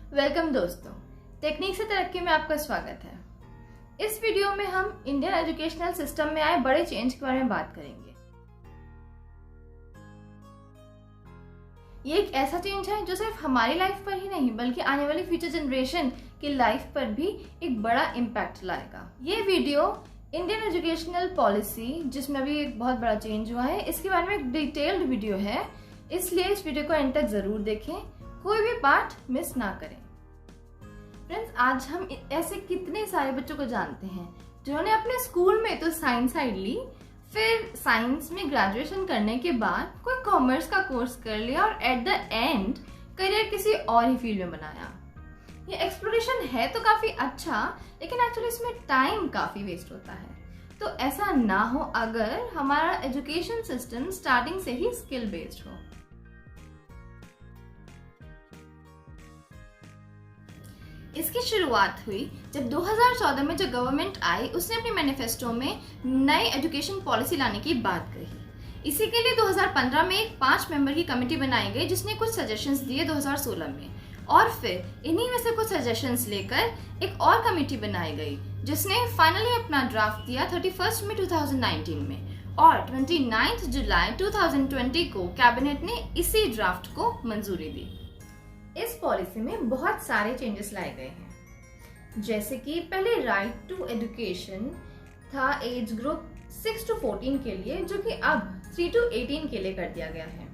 Welcome दोस्तों, technique से तरक्की में आपका स्वागत है। इस वीडियो में हम इंडियन एजुकेशनल सिस्टम में आए बड़े चेंज के बारे में बात करेंगे। ये एक ऐसा चेंज है जो सिर्फ हमारी लाइफ पर ही नहीं बल्कि आने वाली फ्यूचर जनरेशन की लाइफ पर भी एक बड़ा इम्पैक्ट लाएगा। ये वीडियो इंडियन एजुकेशनल पॉलिसी, जिसमें अभी एक बहुत बड़ा चेंज हुआ है, इसके बारे में एक डिटेल्ड वीडियो है, इसलिए इस वीडियो को एंड तक जरूर देखें, कोई भी पार्ट मिस ना करें। फ्रेंड्स, आज हम ऐसे कितने सारे बच्चों को जानते हैं जिन्होंने अपने स्कूल में तो साइंस साइड ली, फिर साइंस में ग्रेजुएशन करने के बाद कोई कॉमर्स का कोर्स कर लिया और एट द एंड करियर किसी और ही फील्ड में बनाया। ये एक्सप्लोरेशन है तो काफी अच्छा, लेकिन एक्चुअली इसमें टाइम काफी वेस्ट होता है। तो ऐसा ना हो अगर हमारा एजुकेशन सिस्टम स्टार्टिंग से ही स्किल बेस्ड हो। इसकी शुरुआत हुई जब 2014 में जो गवर्नमेंट आई, उसने अपने मैनिफेस्टो में नई एजुकेशन पॉलिसी लाने की बात कही। इसी के लिए 2015 में एक 5 मेंबर की कमेटी बनाई गई जिसने कुछ सजेशंस दिए 2016 में, और फिर इन्हीं में से कुछ सजेशंस लेकर एक और कमेटी बनाई गई जिसने फाइनली अपना ड्राफ्ट दिया 31 मई 2019 में, और 29 जुलाई 2020 को कैबिनेट ने इसी ड्राफ्ट को मंजूरी दी। इस पॉलिसी में बहुत सारे चेंजेस लाए गए हैं, जैसे कि पहले राइट टू एजुकेशन था एज ग्रुप 6 to 14 के लिए, जो कि अब 3 to 18 के लिए कर दिया गया है।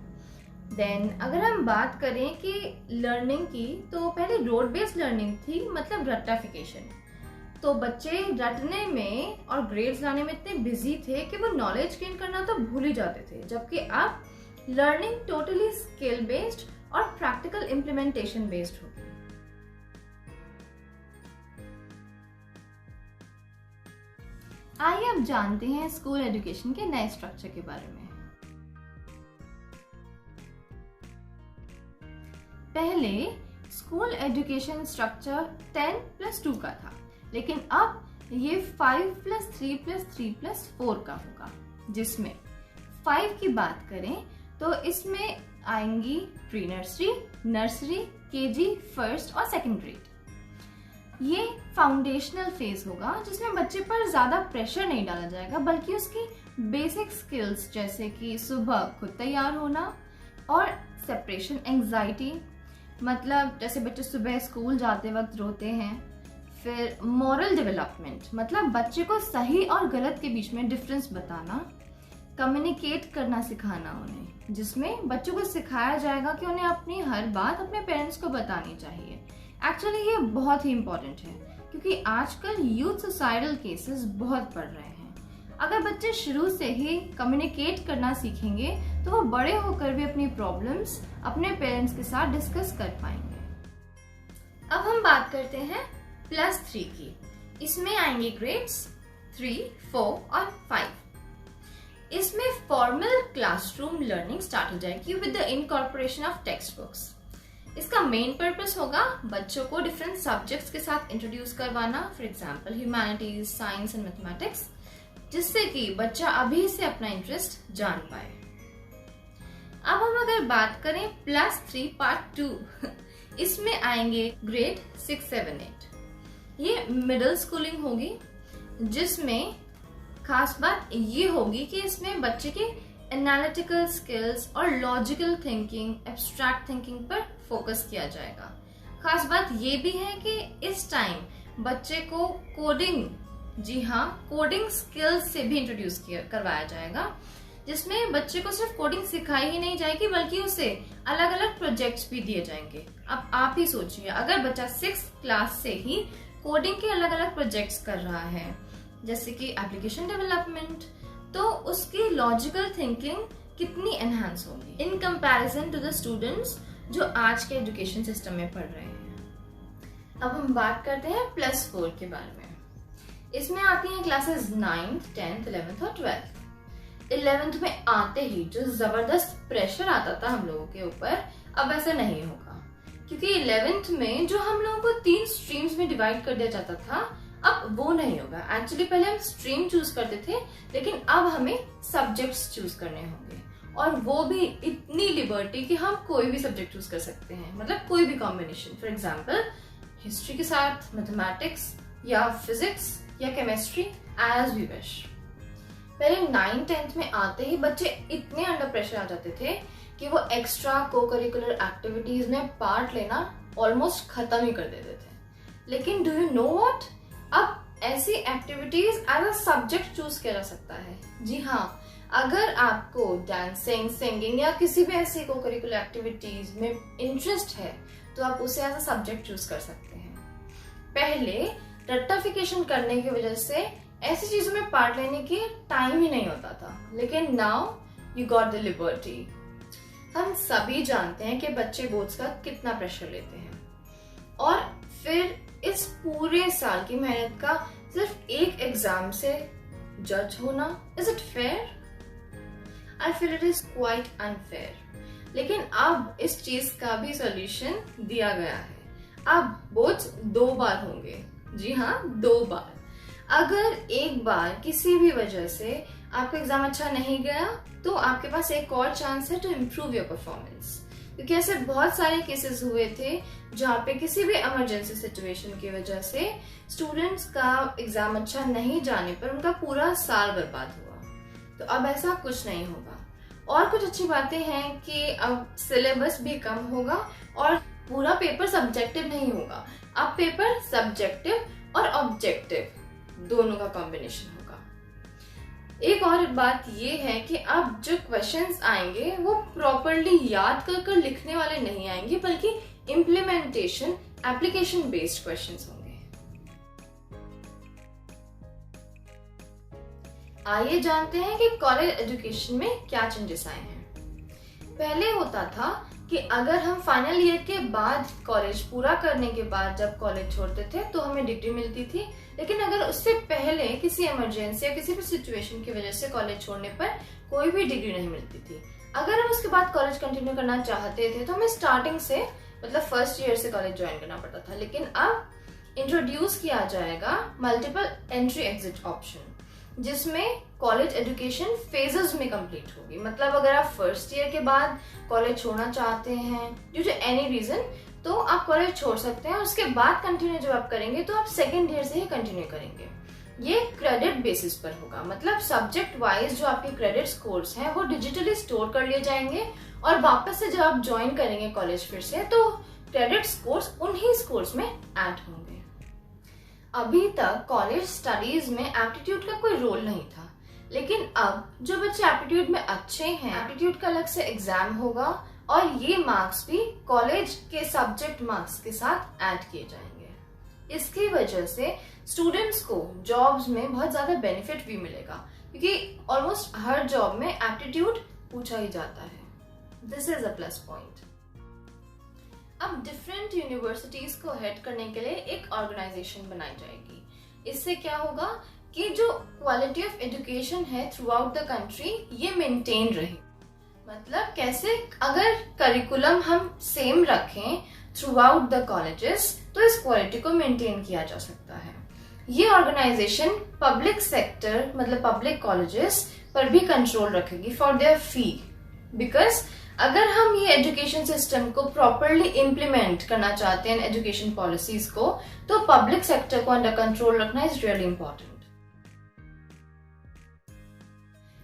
देन अगर हम बात करें कि लर्निंग की, तो पहले रोड बेस्ड लर्निंग थी, मतलब रट्टाफिकेशन। तो बच्चे रटने में और ग्रेड्स लाने में इतने बिजी थे कि वो नॉलेज गेन करना तो भूल ही जाते थे, जबकि अब लर्निंग टोटली स्किल बेस्ड और प्रैक्टिकल इम्प्लीमेंटेशन बेस्ड होगी। आइए अब जानते हैं स्कूल एजुकेशन के नए स्ट्रक्चर के बारे में। पहले स्कूल एजुकेशन स्ट्रक्चर 10+2 का था, लेकिन अब ये 5+3+3+4 का होगा, जिसमें 5 की बात करें तो इसमें आएंगी pre nursery, nursery, KG, first और सेकंड ग्रेड। ये फाउंडेशनल फेज होगा जिसमें बच्चे पर ज्यादा प्रेशर नहीं डाला जाएगा, बल्कि उसकी बेसिक स्किल्स जैसे कि सुबह खुद तैयार होना और सेपरेशन एंजाइटी, मतलब जैसे बच्चे सुबह स्कूल जाते वक्त रोते हैं। फिर मॉरल डेवलपमेंट, मतलब बच्चे को सही और गलत के बीच में डिफरेंस बताना। कम्युनिकेट करना सिखाना उन्हें, जिसमें बच्चों को सिखाया जाएगा कि उन्हें अपनी हर बात अपने पेरेंट्स को बतानी चाहिए। एक्चुअली ये बहुत ही इम्पोर्टेंट है, क्योंकि आजकल यूथ सुसाइडल केसेस बहुत बढ़ रहे हैं। अगर बच्चे शुरू से ही कम्युनिकेट करना सीखेंगे तो वो बड़े होकर भी अपनी प्रॉब्लम्स अपने पेरेंट्स के साथ डिस्कस कर पाएंगे। अब हम बात करते हैं +3 की। इसमें आएंगे ग्रेड्स 3, 4 और 5। इसमें फॉर्मल क्लासरूम लर्निंग स्टार्ट हो जाएगी with the incorporation of text books. इसका मेन पर्पस होगा बच्चों को डिफरेंट सब्जेक्ट्स के साथ इंट्रोड्यूस करवाना, for example humanities, science and mathematics, जिससे कि बच्चा अभी से अपना इंटरेस्ट जान पाए। अब हम अगर बात करें +3 पार्ट 2, इसमें आएंगे ग्रेड 6, 7, 8। ये मिडिल स्कूलिंग होगी, जिसमें खास बात ये होगी कि इसमें बच्चे के एनालिटिकल स्किल्स और लॉजिकल थिंकिंग, एब्स्ट्रैक्ट थिंकिंग पर फोकस किया जाएगा। खास बात ये भी है कि इस टाइम बच्चे को कोडिंग, जी हाँ, कोडिंग स्किल्स से भी इंट्रोड्यूस करवाया जाएगा, जिसमें बच्चे को सिर्फ कोडिंग सिखाई ही नहीं जाएगी बल्कि उसे अलग अलग प्रोजेक्ट्स भी दिए जाएंगे। अब आप ही सोचिए, अगर बच्चा 6th क्लास से ही कोडिंग के अलग अलग प्रोजेक्ट्स कर रहा है, जैसे कि एप्लीकेशन डेवलपमेंट, तो उसकी लॉजिकल थिंकिंग कितनी एनहांस होगी in comparison to the students जो आज के एजुकेशन सिस्टम में पढ़ रहे हैं। अब हम बात करते हैं +4 के बारे में। इसमें आती हैं क्लासेस 9th, 10th, 11th और 12th। 11th में आते ही जो जबरदस्त प्रेशर आता था हम लोगों के ऊपर, अब ऐसा नहीं होगा, क्योंकि 11th में जो हम लोगों को 3 स्ट्रीम्स में डिवाइड कर दिया जाता था, अब वो नहीं होगा। एक्चुअली पहले हम स्ट्रीम चूज करते थे, लेकिन अब हमें सब्जेक्ट्स चूज करने होंगे, और वो भी इतनी लिबर्टी कि हम कोई भी सब्जेक्ट चूज कर सकते हैं, मतलब कोई भी कॉम्बिनेशन। फॉर एग्जाम्पल हिस्ट्री के साथ मैथमेटिक्स या फिजिक्स या केमिस्ट्री, एज वी विश। पहले 9th-10th में आते ही बच्चे इतने अंडर प्रेशर आ जाते थे कि वो एक्स्ट्रा को करिकुलर एक्टिविटीज में पार्ट लेना ऑलमोस्ट खत्म ही कर देते थे। लेकिन डू यू नो व्हाट, अब ऐसी activities as a subject choose किया जा सकता है। जी हाँ, अगर आपको डांसिंग, सिंगिंग या किसी भी ऐसी को करिकुलर एक्टिविटीज में इंटरेस्ट है तो आप उसे एज अ सब्जेक्ट चूज कर सकते हैं। पहले रट्टाफिकेशन करने की वजह से ऐसी चीजों में पार्ट लेने की टाइम ही नहीं होता था, लेकिन now you got the liberty. हम सभी जानते हैं कि बच्चे बोर्ड्स का कितना प्रेशर लेते हैं और फिर इस पूरे साल की मेहनत का सिर्फ एक एग्जाम से जज होना, is it fair? I feel it is quite unfair. लेकिन अब इस चीज का भी सॉल्यूशन दिया गया है। अब बोर्ड्स 2 बार होंगे। जी हाँ, 2 बार। अगर एक बार किसी भी वजह से आपका एग्जाम अच्छा नहीं गया तो आपके पास एक और चांस है टू इम्प्रूव योर परफॉर्मेंस, क्योंकि ऐसे बहुत सारे केसेस हुए थे जहाँ पे किसी भी इमरजेंसी सिचुएशन की वजह से स्टूडेंट्स का एग्जाम अच्छा नहीं जाने पर उनका पूरा साल बर्बाद हुआ। तो अब ऐसा कुछ नहीं होगा। और कुछ अच्छी बातें हैं कि अब सिलेबस भी कम होगा और पूरा पेपर सब्जेक्टिव नहीं होगा। अब पेपर सब्जेक्टिव और ऑब्जेक्टिव दोनों का कॉम्बिनेशन होगा। एक और बात ये है कि अब जो क्वेश्चंस आएंगे वो प्रॉपरली याद कर लिखने वाले नहीं आएंगे, बल्कि इम्प्लीमेंटेशन, एप्लीकेशन बेस्ड क्वेश्चंस होंगे। आइए जानते हैं कि कॉलेज एजुकेशन में क्या चेंजेस आए हैं। पहले होता था कि अगर हम फाइनल ईयर के बाद कॉलेज पूरा करने के बाद जब कॉलेज छोड़ते थे तो हमें डिग्री मिलती थी, लेकिन अगर उससे पहले किसी इमरजेंसी या किसी भी सिचुएशन की वजह से कॉलेज छोड़ने पर कोई भी डिग्री नहीं मिलती थी। अगर हम उसके बाद कॉलेज कंटिन्यू करना चाहते थे तो हमें स्टार्टिंग से, मतलब फर्स्ट ईयर से कॉलेज ज्वाइन करना पड़ता था। लेकिन अब इंट्रोड्यूस किया जाएगा मल्टीपल एंट्री एग्जिट ऑप्शन, जिसमें कॉलेज एजुकेशन फेजेस में कंप्लीट होगी। मतलब अगर आप फर्स्ट ईयर के बाद कॉलेज छोड़ना चाहते हैं ड्यू टू एनी रीजन तो आप कॉलेज छोड़ सकते हैं, और उसके बाद कंटिन्यू जब आप करेंगे तो आप सेकेंड ईयर से ही कंटिन्यू करेंगे। ये क्रेडिट बेसिस पर होगा, मतलब सब्जेक्ट वाइज जो आपके क्रेडिट स्कोर्स हैं वो डिजिटली स्टोर कर लिए जाएंगे और वापस से जब आप ज्वाइन करेंगे कॉलेज फिर से तो क्रेडिट स्कोर्स उन्हीं स्कोर्स में ऐड होंगे। अभी तक कॉलेज स्टडीज में एप्टीट्यूड का कोई रोल नहीं था, लेकिन अब जो बच्चे एप्टीट्यूड में अच्छे हैं, एप्टीट्यूड का अलग से एग्जाम होगा और ये मार्क्स भी कॉलेज के सब्जेक्ट मार्क्स के साथ ऐड किए जाएंगे। इसकी वजह से स्टूडेंट्स को जॉब्स में बहुत ज्यादा बेनिफिट भी मिलेगा, क्योंकि ऑलमोस्ट हर जॉब में एप्टीट्यूड पूछा ही जाता है। This is a plus point. अब डिफरेंट यूनिवर्सिटीज को हेड करने के लिए एक ऑर्गेनाइजेशन बनाई जाएगी। इससे क्या होगा कि जो क्वालिटी ऑफ एजुकेशन है थ्रू आउट द कंट्री ये मेंटेन रहे। मतलब कैसे, अगर करिकुलम हम सेम रखें थ्रू आउट द कॉलेजेस तो इस क्वालिटी को मेंटेन किया जा सकता है। ये ऑर्गेनाइजेशन पब्लिक सेक्टर, मतलब पब्लिक कॉलेजेस पर भी कंट्रोल रखेगी फॉर देयर फी, बिकॉज अगर हम ये एजुकेशन सिस्टम को प्रॉपरली इम्प्लीमेंट करना चाहते हैं एजुकेशन पॉलिसीज को, तो पब्लिक सेक्टर को अंडर कंट्रोल रखना इज रियली इंपॉर्टेंट।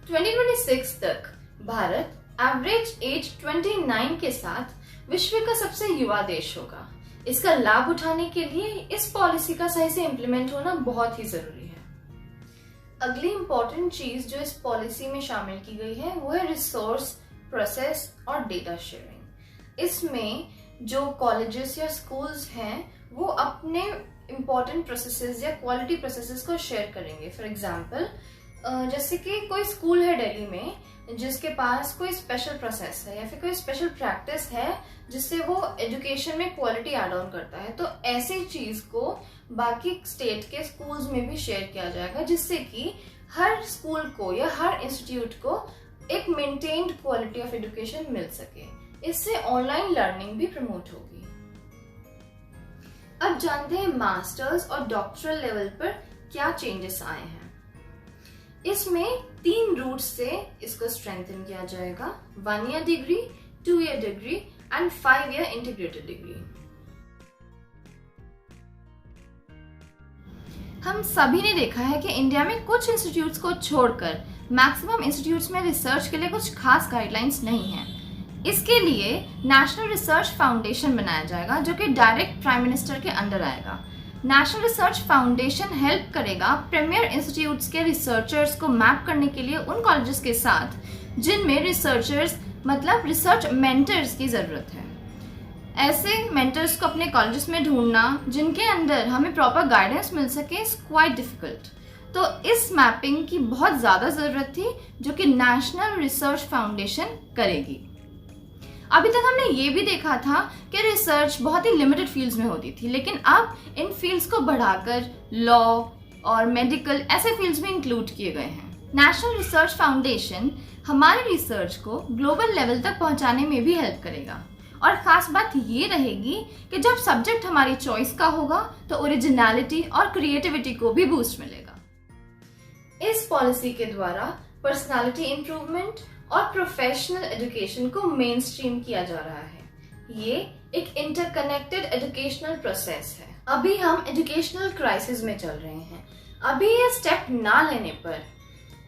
2026 तक भारत एवरेज एज 29 के साथ विश्व का सबसे युवा देश होगा। इसका लाभ उठाने के लिए इस पॉलिसी का सही से इम्प्लीमेंट होना बहुत ही जरूरी है। अगली इंपॉर्टेंट चीज जो इस पॉलिसी में शामिल की गई है वो है रिसोर्स, प्रोसेस और डेटा शेयरिंग। इसमें जो कॉलेजेस या स्कूल्स हैं वो अपने इंपॉर्टेंट प्रोसेसेस या क्वालिटी प्रोसेसेस को शेयर करेंगे। फॉर एग्जांपल जैसे कि कोई स्कूल है दिल्ली में जिसके पास कोई स्पेशल प्रोसेस है या फिर कोई स्पेशल प्रैक्टिस है जिससे वो एजुकेशन में क्वालिटी ऐड ऑन करता है, तो ऐसी चीज को बाकी स्टेट के स्कूल्स में भी शेयर किया जाएगा, जिससे कि हर स्कूल को या हर इंस्टीट्यूट को एक मेंटेन्ड क्वालिटी ऑफ एजुकेशन मिल सके। इससे ऑनलाइन लर्निंग भी प्रमोट होगी। अब जानते हैं मास्टर्स और डॉक्टरल लेवल पर क्या चेंजेस आए हैं। इसमें 3 रूट्स से इसको स्ट्रेंथन किया जाएगा, 1 year degree, 2 year degree and 5 year integrated degree. हम सभी ने देखा है कि इंडिया में कुछ इंस्टीट्यूट्स को छोड़कर मैक्सिमम इंस्टीट्यूट्स में रिसर्च के लिए कुछ खास गाइडलाइंस नहीं हैं। इसके लिए नेशनल रिसर्च फाउंडेशन बनाया जाएगा जो कि डायरेक्ट प्राइम मिनिस्टर के अंडर आएगा। नेशनल रिसर्च फाउंडेशन हेल्प करेगा प्रीमियर इंस्टीट्यूट्स के रिसर्चर्स को मैप करने के लिए उन कॉलेजेस के साथ जिनमें रिसर्चर्स मतलब रिसर्च मेंटर्स की ज़रूरत है। ऐसे मेंटर्स को अपने कॉलेजेस में ढूंढना जिनके अंदर हमें प्रॉपर गाइडेंस मिल सके इज क्वाइट डिफिकल्ट। तो इस मैपिंग की बहुत ज़्यादा ज़रूरत थी जो कि नेशनल रिसर्च फाउंडेशन करेगी। अभी तक हमने ये भी देखा था कि रिसर्च बहुत ही लिमिटेड फील्ड्स में होती थी, लेकिन अब इन फील्ड्स को बढ़ाकर लॉ और मेडिकल ऐसे फील्ड्स में इंक्लूड किए गए हैं। नेशनल रिसर्च फाउंडेशन हमारे रिसर्च को ग्लोबल लेवल तक पहुंचाने में भी हेल्प करेगा। और ख़ास बात ये रहेगी कि जब सब्जेक्ट हमारी चॉइस का होगा तो ओरिजिनलिटी और क्रिएटिविटी को भी बूस्ट मिलेगा। इस पॉलिसी के द्वारा पर्सनालिटी इंप्रूवमेंट और प्रोफेशनल एजुकेशन को मेन स्ट्रीम किया जा रहा है। ये एक इंटरकनेक्टेड एजुकेशनल प्रोसेस है। अभी हम एजुकेशनल क्राइसिस में चल रहे हैं। अभी ये स्टेप ना लेने पर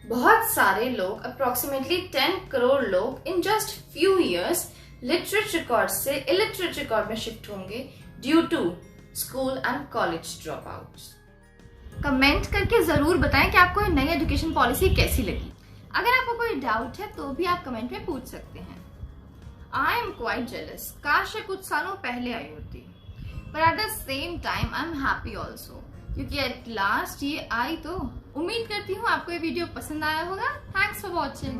बहुत सारे लोग, अप्रोक्सीमेटली 10 करोड़ लोग in just few years literate record से इलिटरेट रिकॉर्ड में शिफ्ट होंगे due to school and college dropouts. Comment करके जरूर बताएं कि आपको ये नई एजुकेशन पॉलिसी कैसी लगी। अगर आपको कोई डाउट है तो भी आप कमेंट में पूछ सकते हैं। आई एम क्वाइट जेलस, काश ये कुछ सालों पहले आई होती, पर at the same time I am happy also क्योंकि एट लास्ट ये आई। तो उम्मीद करती हूँ आपको ये वीडियो पसंद आया होगा। Thanks for watching.